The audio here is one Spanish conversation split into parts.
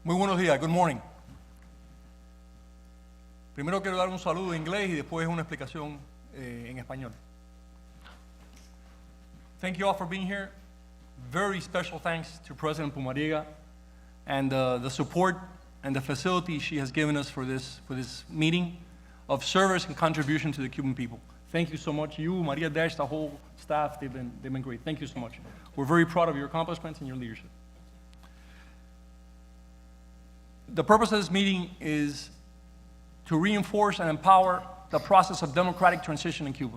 Muy buenos días, good morning. Primero quiero dar un saludo en inglés y después una explicación en español. Thank you all for being here. Very special thanks to President Pumariega and the support and the facility she has given us for this meeting of service and contribution to the Cuban people. Thank you so much. You, Maria Dash, the whole staff, they've been great. Thank you so much. We're very proud of your accomplishments and your leadership. The purpose of this meeting is to reinforce and empower the process of democratic transition in Cuba.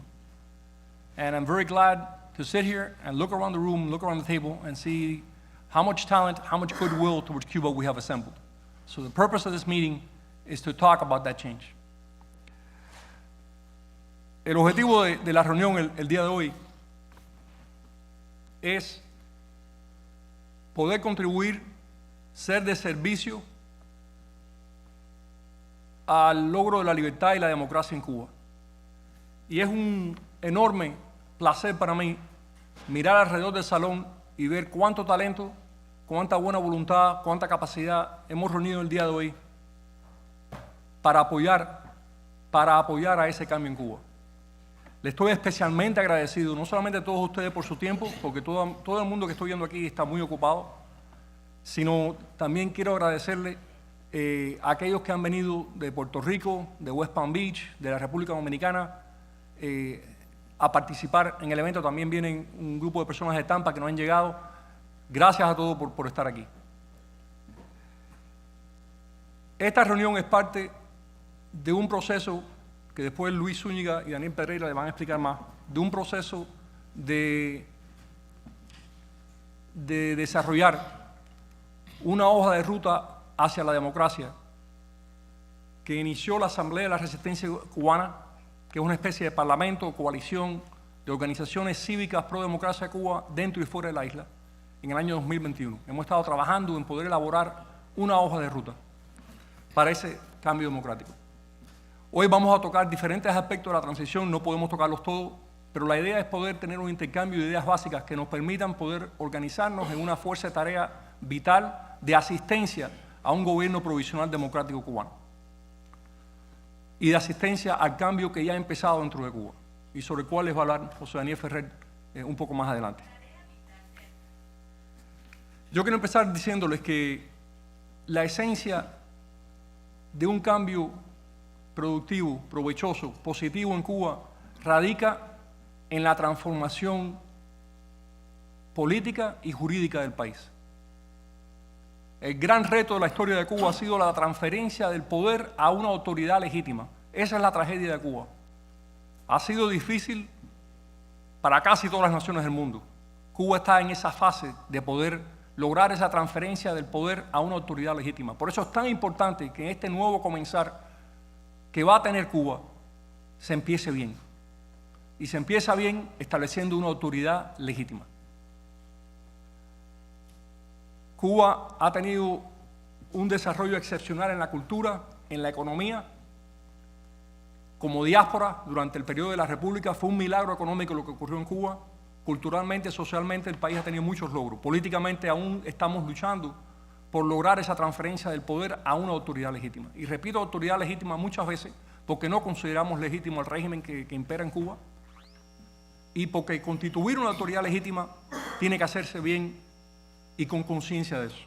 And I'm very glad to sit here and look around the room, look around the table, and see how much talent, how much goodwill towards Cuba we have assembled. So the purpose of this meeting is to talk about that change. El objetivo de la reunión el día de hoy es poder contribuir, ser de servicio al logro de la libertad y la democracia en Cuba. Y es un enorme placer para mí mirar alrededor del salón y ver cuánto talento, cuánta buena voluntad, cuánta capacidad hemos reunido el día de hoy para apoyar a ese cambio en Cuba. Le estoy especialmente agradecido, no solamente a todos ustedes por su tiempo, porque todo el mundo que estoy viendo aquí está muy ocupado, sino también quiero agradecerle a aquellos que han venido de Puerto Rico, de West Palm Beach, de la República Dominicana, a participar en el evento. También vienen un grupo de personas de Tampa que no han llegado. Gracias a todos por estar aquí. Esta reunión es parte de un proceso que después Luis Zúñiga y Daniel Pereira le van a explicar más, de un proceso de desarrollar una hoja de ruta hacia la democracia que inició la Asamblea de la Resistencia Cubana, que es una especie de parlamento o coalición de organizaciones cívicas pro democracia de Cuba dentro y fuera de la isla, en el año 2021. Hemos estado trabajando en poder elaborar una hoja de ruta para ese cambio democrático. Hoy vamos a tocar diferentes aspectos de la transición, no podemos tocarlos todos, pero la idea es poder tener un intercambio de ideas básicas que nos permitan poder organizarnos en una fuerza de tarea vital de asistencia a un gobierno provisional democrático cubano y de asistencia al cambio que ya ha empezado dentro de Cuba y sobre el cual les va a hablar José Daniel Ferrer un poco más adelante. Yo quiero empezar diciéndoles que la esencia de un cambio productivo, provechoso, positivo en Cuba radica en la transformación política y jurídica del país. El gran reto de la historia de Cuba ha sido la transferencia del poder a una autoridad legítima. Esa es la tragedia de Cuba. Ha sido difícil para casi todas las naciones del mundo. Cuba está en esa fase de poder lograr esa transferencia del poder a una autoridad legítima. Por eso es tan importante que en este nuevo comenzar que va a tener Cuba se empiece bien. Y se empieza bien estableciendo una autoridad legítima. Cuba ha tenido un desarrollo excepcional en la cultura, en la economía. Como diáspora, durante el periodo de la República, fue un milagro económico lo que ocurrió en Cuba. Culturalmente, socialmente, el país ha tenido muchos logros. Políticamente, aún estamos luchando por lograr esa transferencia del poder a una autoridad legítima. Y repito, autoridad legítima muchas veces porque no consideramos legítimo el régimen que impera en Cuba y porque constituir una autoridad legítima tiene que hacerse bien y con conciencia de eso.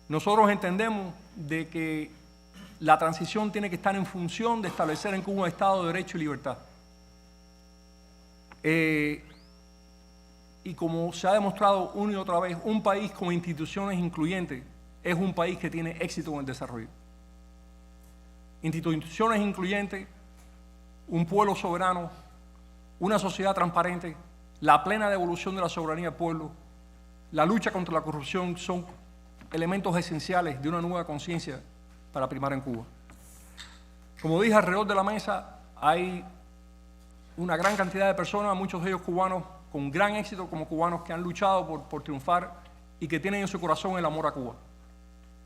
Nosotros entendemos de que la transición tiene que estar en función de establecer en Cuba un Estado de Derecho y Libertad. Y como se ha demostrado una y otra vez, un país con instituciones incluyentes es un país que tiene éxito en el desarrollo. Instituciones incluyentes, un pueblo soberano, una sociedad transparente, la plena devolución de la soberanía del pueblo, la lucha contra la corrupción son elementos esenciales de una nueva conciencia para primar en Cuba. Como dije, alrededor de la mesa hay una gran cantidad de personas, muchos de ellos cubanos, con gran éxito como cubanos que han luchado por triunfar y que tienen en su corazón el amor a Cuba.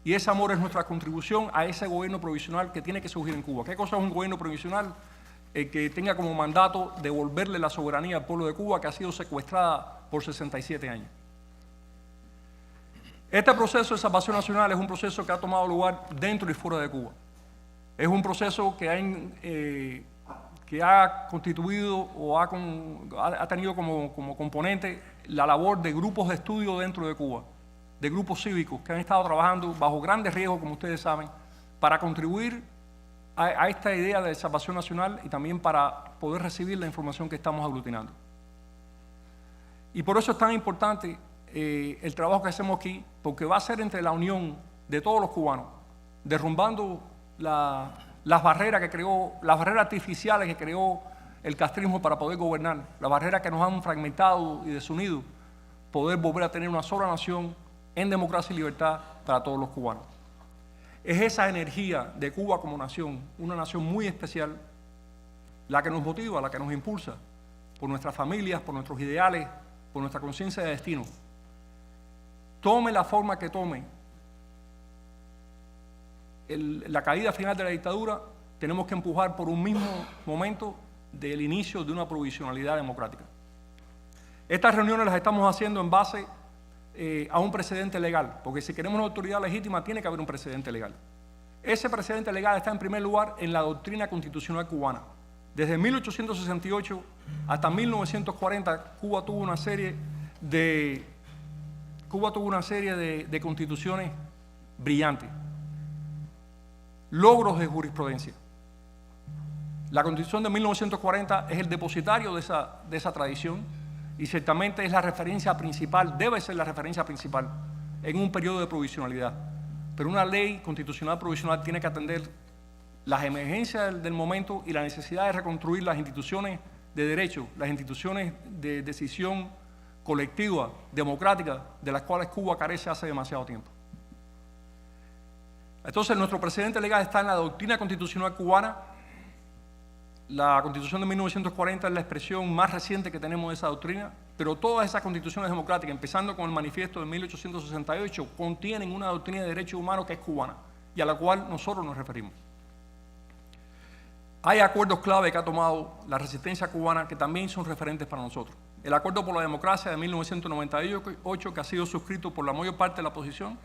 Y ese amor es nuestra contribución a ese gobierno provisional que tiene que surgir en Cuba. ¿Qué cosa es un gobierno provisional? Que tenga como mandato devolverle la soberanía al pueblo de Cuba, que ha sido secuestrada por 67 años. Este proceso de salvación nacional es un proceso que ha tomado lugar dentro y fuera de Cuba. Es un proceso que ha constituido o ha tenido como componente la labor de grupos de estudio dentro de Cuba, de grupos cívicos que han estado trabajando bajo grandes riesgos, como ustedes saben, para contribuir a esta idea de salvación nacional y también para poder recibir la información que estamos aglutinando. Y por eso es tan importante el trabajo que hacemos aquí, porque va a ser entre la unión de todos los cubanos, derrumbando las barreras artificiales que creó el castrismo para poder gobernar, las barreras que nos han fragmentado y desunido, poder volver a tener una sola nación en democracia y libertad para todos los cubanos. Es esa energía de Cuba como nación, una nación muy especial, la que nos motiva, la que nos impulsa, por nuestras familias, por nuestros ideales, por nuestra conciencia de destino. Tome la forma que tome la caída final de la dictadura, tenemos que empujar por un mismo momento del inicio de una provisionalidad democrática. Estas reuniones las estamos haciendo en base a un precedente legal, porque si queremos una autoridad legítima tiene que haber un precedente legal. Ese precedente legal está en primer lugar en la doctrina constitucional cubana. Desde 1868 hasta 1940 Cuba tuvo una serie de constituciones brillantes, logros de jurisprudencia. La Constitución de 1940 es el depositario de esa tradición y ciertamente es la referencia principal, debe ser la referencia principal en un periodo de provisionalidad. Pero una ley constitucional provisional tiene que atender las emergencias del momento y la necesidad de reconstruir las instituciones de derecho, las instituciones de decisión colectiva, democrática, de las cuales Cuba carece hace demasiado tiempo. Entonces, nuestro precedente legal está en la doctrina constitucional cubana. La Constitución de 1940 es la expresión más reciente que tenemos de esa doctrina, pero todas esas constituciones democráticas, empezando con el manifiesto de 1868, contienen una doctrina de derechos humanos que es cubana y a la cual nosotros nos referimos. Hay acuerdos clave que ha tomado la resistencia cubana que también son referentes para nosotros. El Acuerdo por la Democracia de 1998, que ha sido suscrito por la mayor parte de la oposición,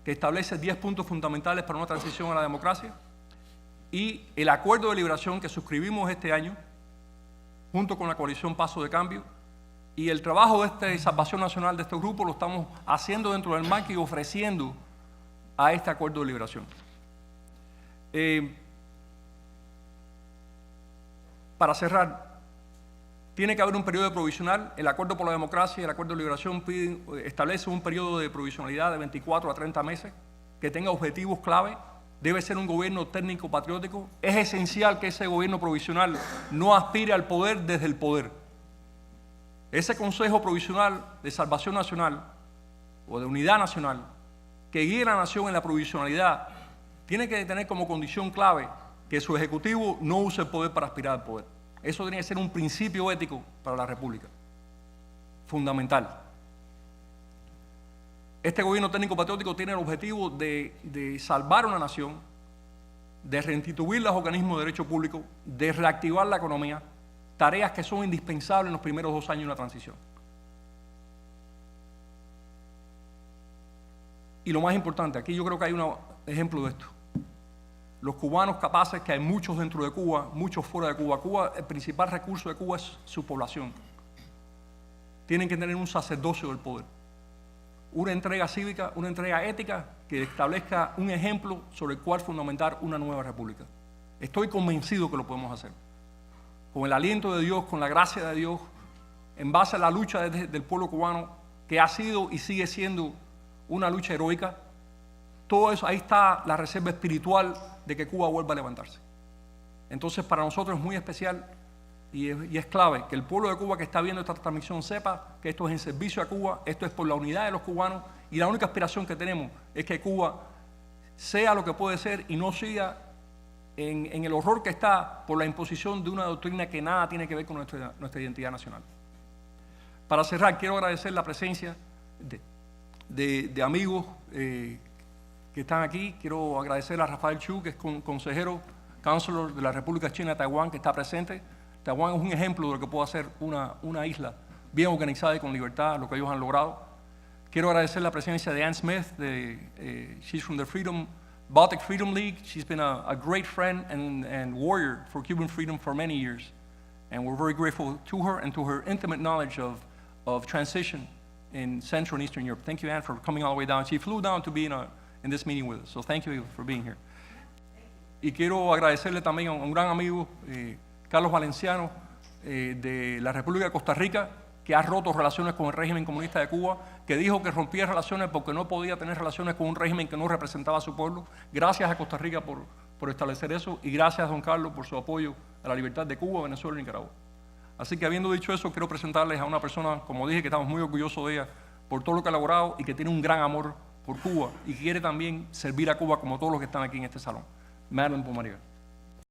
que establece 10 puntos fundamentales para una transición a la democracia, y el Acuerdo de Liberación que suscribimos este año, junto con la coalición Paso de Cambio, y el trabajo de esta salvación nacional de estos grupos lo estamos haciendo dentro del marco y ofreciendo a este Acuerdo de Liberación. Para cerrar, tiene que haber un periodo de provisional. El Acuerdo por la Democracia y el Acuerdo de Liberación establece un periodo de provisionalidad de 24 a 30 meses que tenga objetivos clave. Debe ser un gobierno técnico patriótico. Es esencial que ese gobierno provisional no aspire al poder desde el poder. Ese Consejo Provisional de Salvación Nacional o de Unidad Nacional que guíe a la nación en la provisionalidad tiene que tener como condición clave que su ejecutivo no use el poder para aspirar al poder. Eso tiene que ser un principio ético para la República, fundamental. Este gobierno técnico patriótico tiene el objetivo de salvar una nación, de reinstituir los organismos de derecho público, de reactivar la economía, tareas que son indispensables en los primeros 2 años de una transición. Y lo más importante, aquí yo creo que hay un ejemplo de esto. Los cubanos capaces, que hay muchos dentro de Cuba, muchos fuera de Cuba. Cuba, el principal recurso de Cuba es su población. Tienen que tener un sacerdocio del poder, una entrega cívica, una entrega ética que establezca un ejemplo sobre el cual fundamentar una nueva república. Estoy convencido que lo podemos hacer. Con el aliento de Dios, con la gracia de Dios, en base a la lucha del pueblo cubano, que ha sido y sigue siendo una lucha heroica. Todo eso, ahí está la reserva espiritual de que Cuba vuelva a levantarse. Entonces, para nosotros es muy especial y es clave que el pueblo de Cuba que está viendo esta transmisión sepa que esto es en servicio a Cuba, esto es por la unidad de los cubanos y la única aspiración que tenemos es que Cuba sea lo que puede ser y no siga en el horror que está por la imposición de una doctrina que nada tiene que ver con nuestra identidad nacional. Para cerrar, quiero agradecer la presencia de amigos que están aquí. Quiero agradecer a Rafael Chu, que es consejero, counselor de la República China de Taiwán, que está presente. Taiwán es un ejemplo de lo que puede hacer una isla bien organizada y con libertad, lo que ellos han logrado. Quiero agradecer la presencia de Ann Smith. She's from the Baltic Freedom League. She's been a great friend and warrior for Cuban freedom for many years. And we're very grateful to her and to her intimate knowledge of transition in Central and Eastern Europe. Thank you, Ann, for coming all the way down. She flew down to be in this meeting with us, so thank you for being here. Y quiero agradecerle también a un gran amigo, Carlos Valenciano, de la República de Costa Rica, que ha roto relaciones con el régimen comunista de Cuba, que dijo que rompía relaciones porque no podía tener relaciones con un régimen que no representaba a su pueblo. Gracias a Costa Rica por establecer eso, y gracias a don Carlos por su apoyo a la libertad de Cuba, Venezuela y Nicaragua. Así que, habiendo dicho eso, quiero presentarles a una persona, como dije, que estamos muy orgullosos de ella por todo lo que ha logrado y que tiene un gran amor por Cuba y quiere también servir a Cuba como todos los que están aquí en este salón. Madeleine Pomalyra.